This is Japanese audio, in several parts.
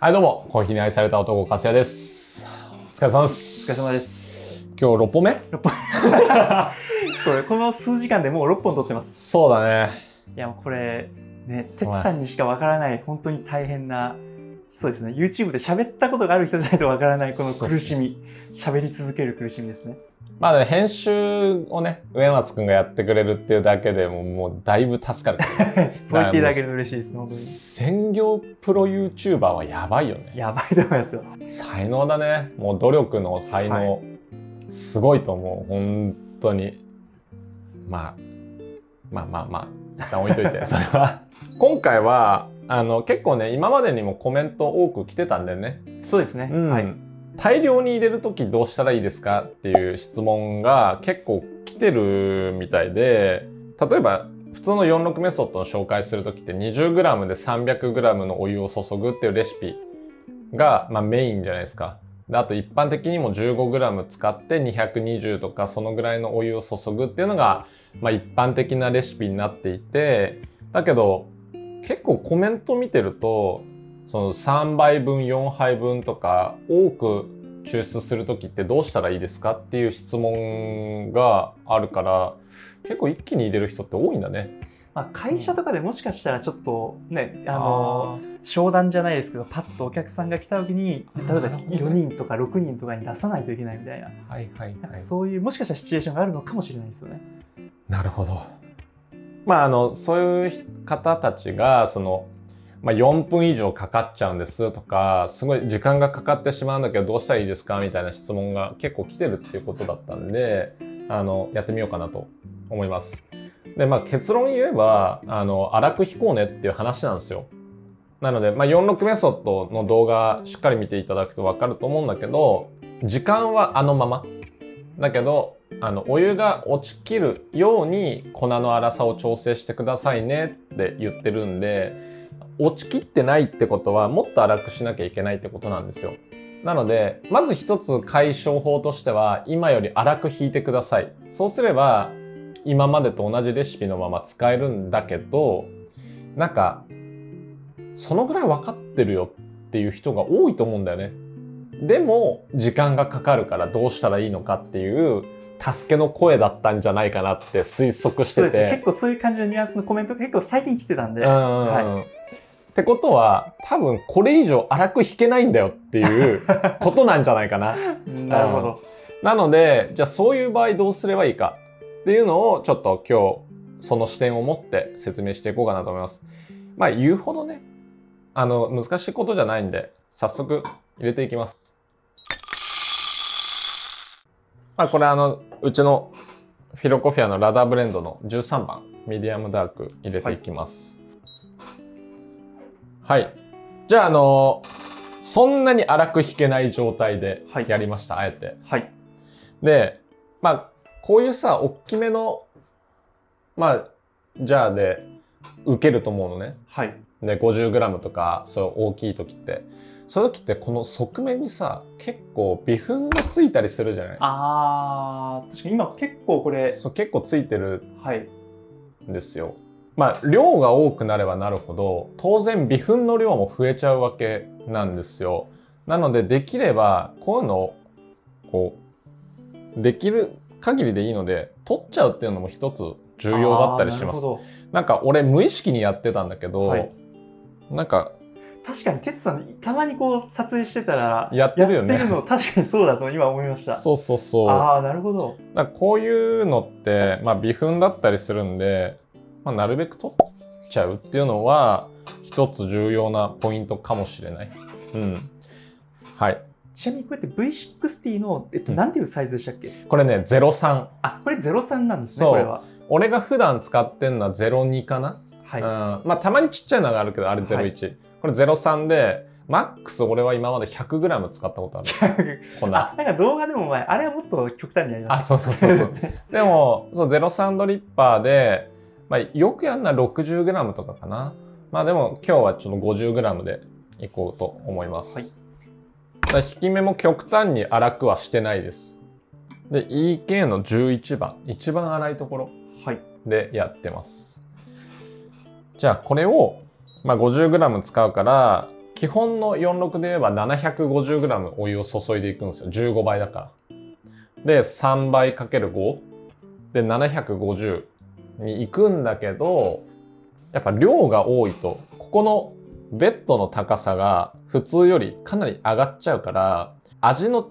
はい、どうも、コーヒーに愛された男、粕谷です。お疲れ様です。お疲れ様です。今日6本目 ?6 本。この数時間でもう6本撮ってます。そうだね。いや、もうこれ、ね、哲さんにしかわからない、本当に大変な、そうですね、YouTube で喋ったことがある人じゃないとわからない、この苦しみ、喋り続ける苦しみですね。まあ、編集をね、植松くんがやってくれるっていうだけでもうだいぶ助かる。そう言っていただけると嬉しいです、本当に。専業プロ YouTuber はやばいよね。やばいと思いますよ。才能だね。もう努力の才能、すごいと思う。本当に。まあ、一旦置いといて、それは。今回は、結構ね、今までにもコメント多く来てたんだよね。そうですね。はい。大量に入れるときどうしたらいいですかっていう質問が結構来てるみたいで、例えば普通の46メソッドを紹介するときって 20g で 300g のお湯を注ぐっていうレシピが、メインじゃないですか。であと一般的にも 15g 使って220とかそのぐらいのお湯を注ぐっていうのが、一般的なレシピになっていて、だけど結構コメント見てるとその3杯分4杯分とか多く抽出する時ってどうしたらいいですかっていう質問があるから結構一気に入れる人って多いんだね。会社とかでもしかしたらちょっとね、商談じゃないですけどパッとお客さんが来た時に例えば4人とか6人とかに出さないといけないみたいな、そういうもしかしたらシチュエーションがあるのかもしれないですよね。なるほど。そういう方たちが4分以上かかっちゃうんですとか、すごい時間がかかってしまうんだけどどうしたらいいですかみたいな質問が結構来てるっていうことだったんで、やってみようかなと思います。で、結論言えば、粗く引こうねっていう話なんですよ。なので、46メソッドの動画しっかり見ていただくとわかると思うんだけど、時間はあのまま。だけど、お湯が落ちきるように粉の粗さを調整してくださいねって言ってるんで、落ちきってないってことはもっと粗くしなきゃいけないってことなんですよ。なのでまず一つ解消法としては今より粗く引いてください。そうすれば今までと同じレシピのまま使えるんだけど、なんかそのぐらい分かってるよっていう人が多いと思うんだよね。でも時間がかかるからどうしたらいいのかっていう助けの声だったんじゃないかなって推測してて。そうですね、結構そういう感じのニュアンスのコメントが結構最近来てたんで、ってことは多分これ以上粗く引けないんだよっていうことなんじゃないかな。なるほど。なのでじゃあそういう場合どうすればいいかっていうのをちょっと今日その視点を持って説明していこうかなと思います。言うほどね難しいことじゃないんで早速入れていきます。これうちのフィロコフィアのラダーブレンドの13番ミディアムダーク入れていきます。はい。じゃあ、そんなに粗く引けない状態でやりました、あえて。はい。で、こういうさ、大きめの、ジャーで受けると思うのね。はい。で、50g とか、そう大きい時って。そういう時ってこの側面にさ、結構微粉がついたりするじゃない？確かに今結構これ。そう、結構ついてるんですよ。はい。量が多くなればなるほど当然微粉の量も増えちゃうわけなんですよ。なのでできればこういうのをこうできる限りでいいので取っちゃうっていうのも一つ重要だったりします。なんか俺無意識にやってたんだけど、なんか確かに哲さんたまにこう撮影してたらやってるよね。やってるの確かにそうだと今思いました。そうそうそう。なるほど。だからこういうのって微粉だったりするんで。なるべく取っちゃうっていうのは一つ重要なポイントかもしれない。はい。ちなみにこれって V60 の、なんていうサイズでしたっけ？これね、03。これ03なんですね、これは。俺が普段使ってんのは02かな。はい。たまにちっちゃいのがあるけど、あれ01。これ03で、マックス俺は今まで 100g 使ったことある。粉。なんか動画でもあれはもっと極端にありました。そう。でも、03ドリッパーで、よくやるのは 60g とかかな。でも今日はちょっと 50g でいこうと思います。引き目も極端に粗くはしてないです。で、EK の11番、一番粗いところでやってます。じゃあこれを、50g 使うから基本の46で言えば 750g お湯を注いでいくんですよ。15倍だから。で、3倍かける5で750に行くんだけど、やっぱ量が多いと、ここのベッドの高さが普通よりかなり上がっちゃうから、味の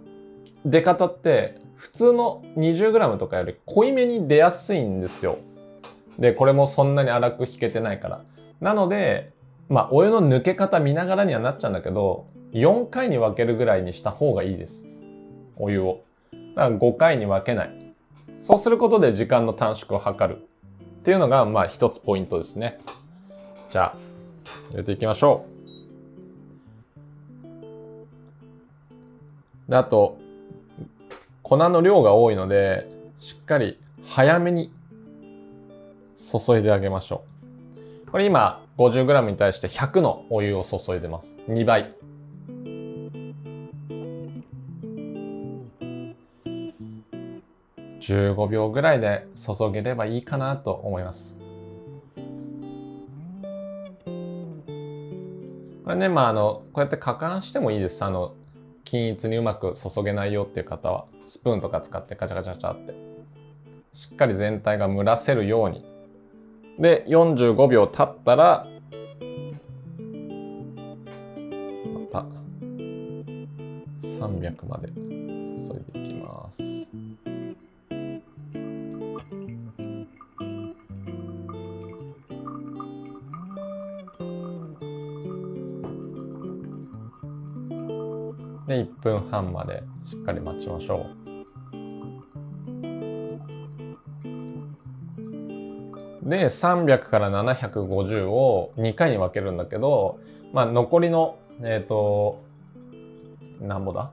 出方って普通の 20g とかより濃いめに出やすいんですよ。で、これもそんなに粗く引けてないから。なので、まあお湯の抜け方見ながらにはなっちゃうんだけど、4回に分けるぐらいにした方がいいです。お湯を。だから5回に分けない。そうすることで時間の短縮を図る。っていうのが、まあ一つポイントですね。じゃあ、入れていきましょう。で、あと、粉の量が多いので、しっかり早めに注いであげましょう。これ今 50g に対して100のお湯を注いでます。2倍。15秒ぐらいで注げればいいかなと思います。これね、こうやって攪拌してもいいです。均一にうまく注げないよっていう方は、スプーンとか使ってカチャカチャカチャって、しっかり全体が蒸らせるように。で、45秒経ったら、また、300まで注いでいきます。で、1分半までしっかり待ちましょう。で、300から750を2回に分けるんだけど、まあ、残りの、なんぼだ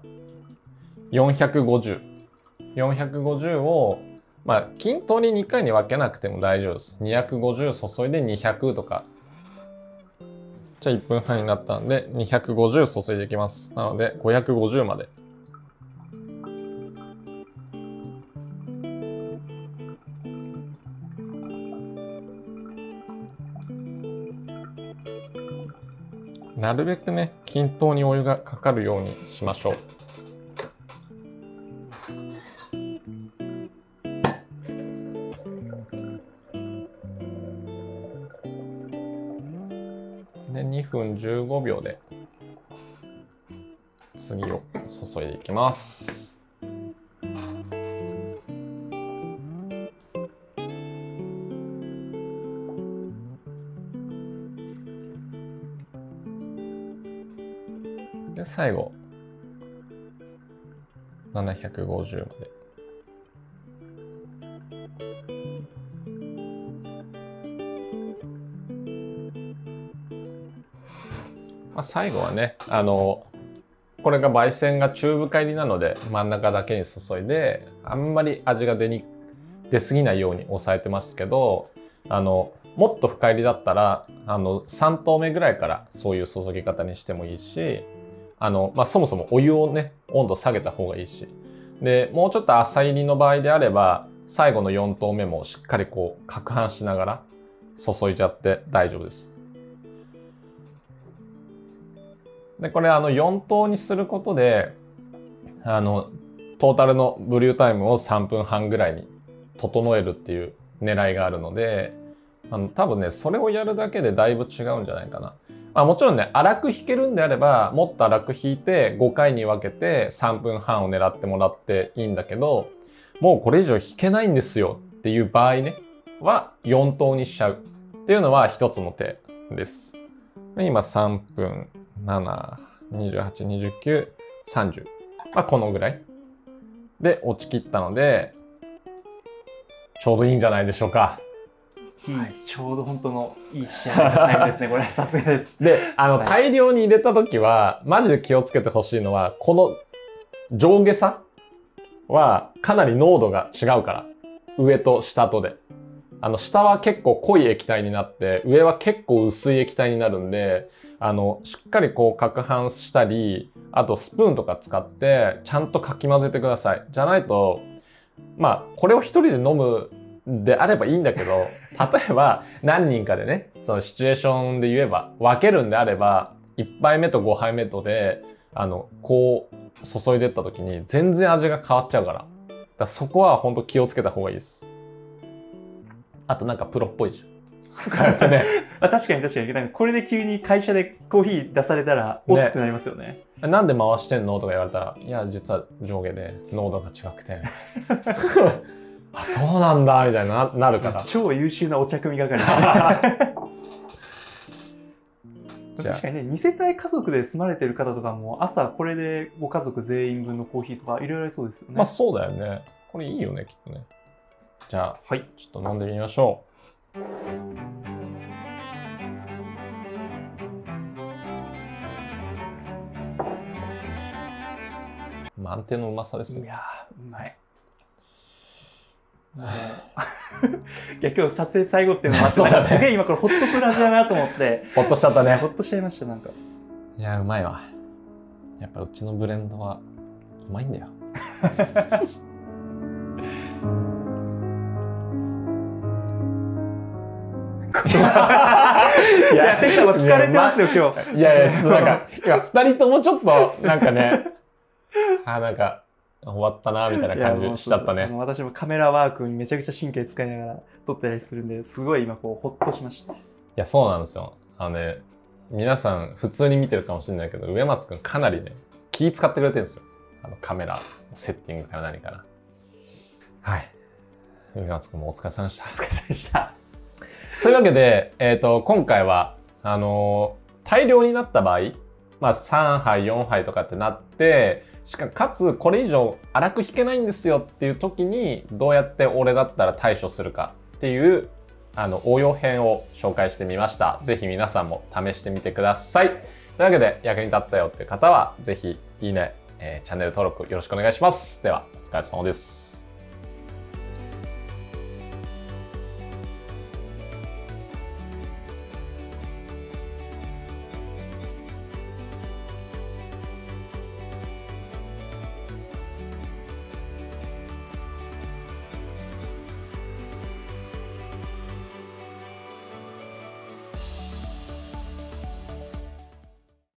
?450。450を、まあ、均等に2回に分けなくても大丈夫です。250注いで200とか。じゃあ1分半になったんで、250注いでいきます。なので、550まで。なるべくね、均等にお湯がかかるようにしましょう。で、2分15秒で次を注いでいきます。で、最後750まで。最後はね、これが焙煎が中深入りなので真ん中だけに注いで、あんまり味が出すぎないように抑えてますけど、もっと深入りだったら3投目ぐらいからそういう注ぎ方にしてもいいし、そもそもお湯をね温度下げた方がいいし、でもうちょっと浅入りの場合であれば最後の4投目もしっかりこう攪拌しながら注いじゃって大丈夫です。でこれ4投にすることでトータルのブリュータイムを3分半ぐらいに整えるっていう狙いがあるので、多分ねそれをやるだけでだいぶ違うんじゃないかな。もちろんね粗く引けるんであればもっと粗く引いて5回に分けて3分半を狙ってもらっていいんだけど、もうこれ以上引けないんですよっていう場合ねは4投にしちゃうっていうのは一つの手です。今3分7、28、29、30。このぐらいで落ちきったので、ちょうどいいんじゃないでしょうか。はい、ちょうど本当のいい仕上がりのタイムですね。これさすがです。で、大量に入れた時は、マジで気をつけてほしいのは、この上下差はかなり濃度が違うから。上と下とで。下は結構濃い液体になって、上は結構薄い液体になるんで、しっかりこう攪拌したり、あとスプーンとか使ってちゃんとかき混ぜてください。じゃないと、これを一人で飲むであればいいんだけど、例えば何人かでね、そのシチュエーションで言えば分けるんであれば、1杯目と5杯目とでこう注いでった時に全然味が変わっちゃうから、そこは本当気をつけた方がいいです。あとなんかプロっぽいじゃん。こうやってね。確かに確かに。なんかこれで急に会社でコーヒー出されたら、おってなりますよね。なんで回してんのとか言われたら、いや、実は上下で濃度が違くて。あ、そうなんだ、みたいな、なるから。超優秀なお茶組み係。確かにね、2世帯家族で住まれてる方とかも、朝これでご家族全員分のコーヒーとかいろいろありそうですよね。まあそうだよね。これいいよね、きっとね。じゃあ、はい、ちょっと飲んでみましょう。満点のうまさですね。いやー、うまい。いや、今日撮影最後っていうのもあって、ね、すげえ今これホッとする味だなと思って。ホッとしちゃったね。ホッとしちゃいました、なんか。いや、うまいわ。やっぱうちのブレンドはうまいんだよ。いや、テンさんも疲れてますよ、今日。いやいや、ちょっとなんか、2人ともちょっと、なんかね、なんか、終わったなみたいな感じしちゃったね。私もカメラワークにめちゃくちゃ神経使いながら撮ったりするんで、すごい今こうホッとしました。いや、そうなんですよ。ね、皆さん普通に見てるかもしれないけど、植松くんかなりね、気使ってくれてるんですよ。カメラセッティングから何から。はい。植松くんもお疲れ様でした。お疲れ様でした。というわけで、今回は、大量になった場合、まあ3杯、4杯とかってなって、かつこれ以上粗く引けないんですよっていう時にどうやって俺だったら対処するかっていう応用編を紹介してみました。ぜひ皆さんも試してみてください。というわけで役に立ったよっていう方はぜひいいね、チャンネル登録よろしくお願いします。ではお疲れ様です。